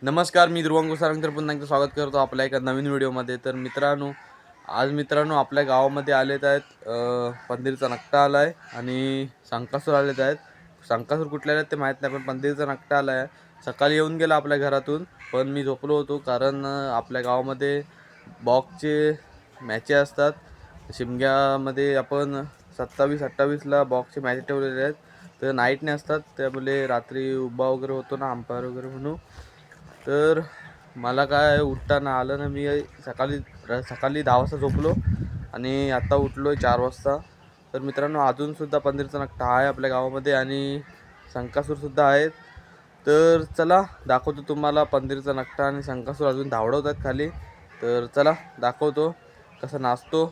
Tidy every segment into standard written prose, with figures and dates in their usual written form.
नमस्कार, मी ध्रुवंकुर सारंगतर पुन्हा एकदा स्वागत करतो आपल्या एका नवीन व्हिडिओमध्ये. तर मित्रांनो आपल्या गावामध्ये आलेत आहेत पंधीरचा नकटा आला आहे आणि संकासूर आलेत आहेत. संकासूर कुठले आहेत ते माहीत नाही, पण पंधीरचा नकटा आला आहे. सकाळी येऊन गेला आपल्या घरातून, पण मी झोपलो होतो कारण आपल्या गावामध्ये बॉक्सचे मॅचेस असतात. शिमग्यामध्ये आपण 27-28ला बॉक्सचे मॅच ठेवलेले आहेत, तर नाईटने असतात. त्यामुळे रात्री उभा वगैरे होतो ना, अंपायर वगैरे म्हणून. तर मला काय उठताना आलं ना, मी सकाळी 10 वाजता झोपलो आणि आता उठलो आहे 4 वाजता. तर मित्रांनो, अजूनसुद्धा पंधीरचा नकटा आहे आपल्या गावामध्ये आणि संकासूरसुद्धा आहेत. तर चला दाखवतो तुम्हाला पंधीरचा नकटा आणि संकासूर अजून धावडवतात खाली. तर चला दाखवतो कसं नाचतो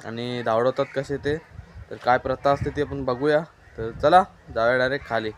आणि धावडवतात कसे ते. तर काय प्रथा असते ते आपण बघूया. तर चला जाऊया डायरेक्ट खाली.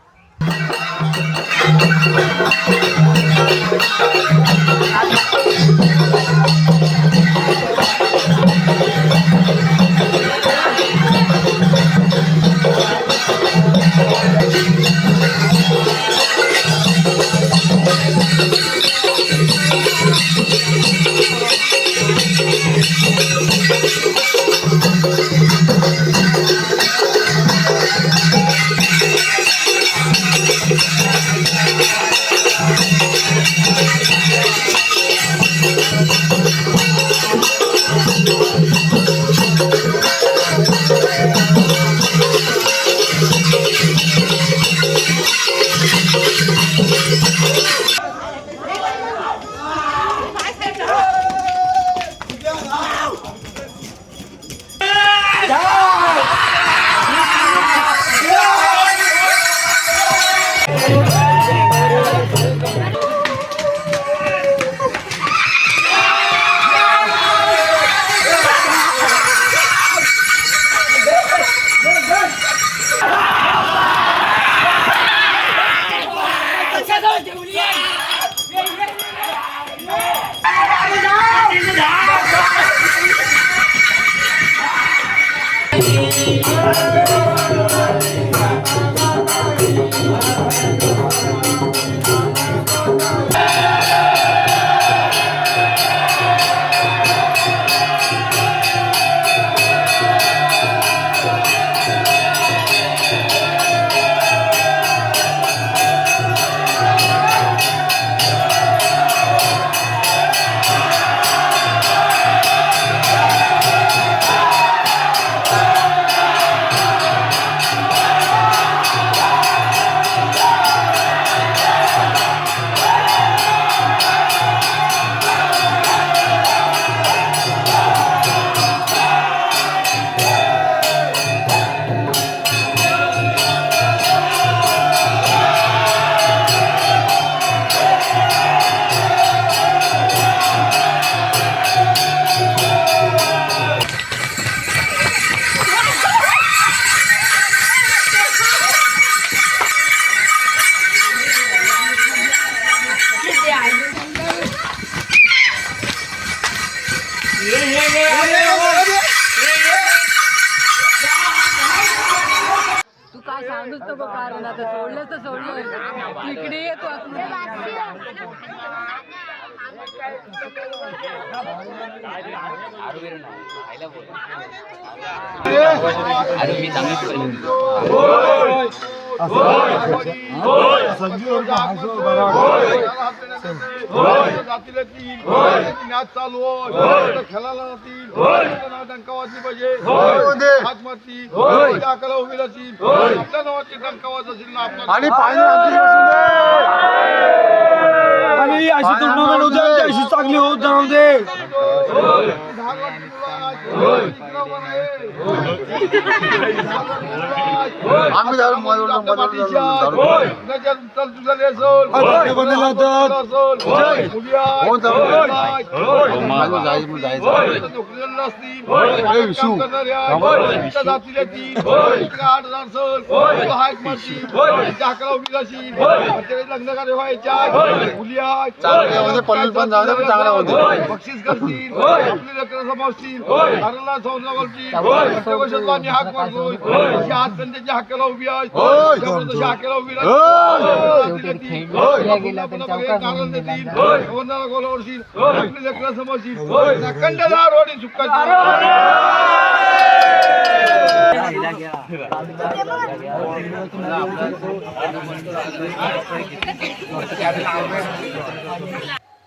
तू काय सांगूच नको, कारण आता सोडलं तर सोडलं. इकडे येतो खेळायला डंका वाजली पाहिजे, हात मारती अकरा उभी राहतील, आपल्या नावाची डंका वाजतील आणि आणि अशी टुर्नामेंट होते अशी चांगली होत जाणार दे. आम्ही नोकरीला असतील काम करणाऱ्या जातील येतील 8,000 सण हाक मारतील त्यांच्या हाकाला उभी राहतील त्याच्याकडे लग्न कार्य व्हायच्या मुली बक्षीस करतील आपली लेकरं समावतील घराला संसार करतील वर्षात हाक मारतोय तशी हात त्यांच्या हाकाला उभी आहे तशी हाकाला उभी राहतील कारण देतील गव्हर्नरला गोलावरतील आपली लेकरं समजतील कंडदार रोडी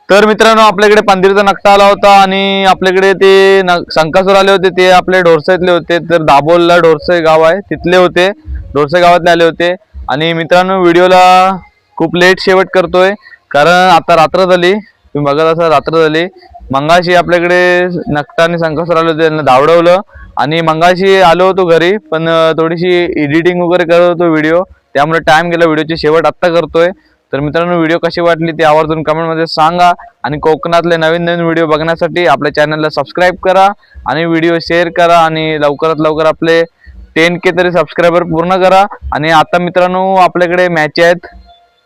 तर मित्रांनो आपल्याकडे पंदिरीचा नकटा आला होता आणि आपल्याकडे ते संकासूर आले होते ते आपले ढोरसाईतले होते. तर दाभोलला ढोरसाई गाव आहे तिथले होते ढोरसाई गावातले आले होते. आणि मित्रांनो व्हिडिओला खूप लेट शेवट करतोय कारण आता रात्र झाली तुम्ही बघत असाल रात्र झाली. मंगाशी आपल्याकडे नकटा आणि संकासूर आले होते त्यांना धावडवलं आणि मंगाशी आलो होतो घरी पण थोडीशी एडिटिंग वगैरे करत होतो व्हिडिओ त्यामुळे टाइम गेला. व्हिडिओची शेवट आत्ता करतोय. तर मित्रांनो व्हिडिओ कशी वाटली ते आवर्जून कमेंटमध्ये सांगा आणि कोकणातले नवीन नवीन व्हिडिओ बघण्यासाठी आपल्या चॅनलला सबस्क्राईब करा आणि व्हिडिओ शेअर करा आणि लवकरात लवकर आपले 10K तरी सबस्क्रायबर पूर्ण करा. आणि आता मित्रांनो आपल्याकडे मॅच आहेत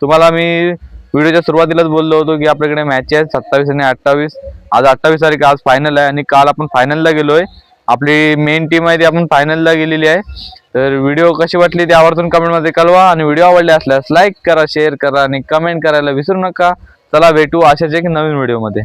तुम्हाला मी व्हिडिओच्या सुरुवातीलाच बोललो होतो की आपल्याकडे मॅच आहेत 27 आणि 28. आज 28 तारीख आज फायनल आहे आणि काल आपण फायनलला गेलोय. आपली मेन टीम आहे ती आपण फायनलला गेलेली आहे. तर व्हिडिओ कशी वाटली ते आवर्जून कमेंटमध्ये कळवा आणि व्हिडिओ आवडले असल्यास लाईक करा शेअर करा आणि कमेंट करायला विसरू नका. चला भेटू अशाच एक नवीन व्हिडिओमध्ये.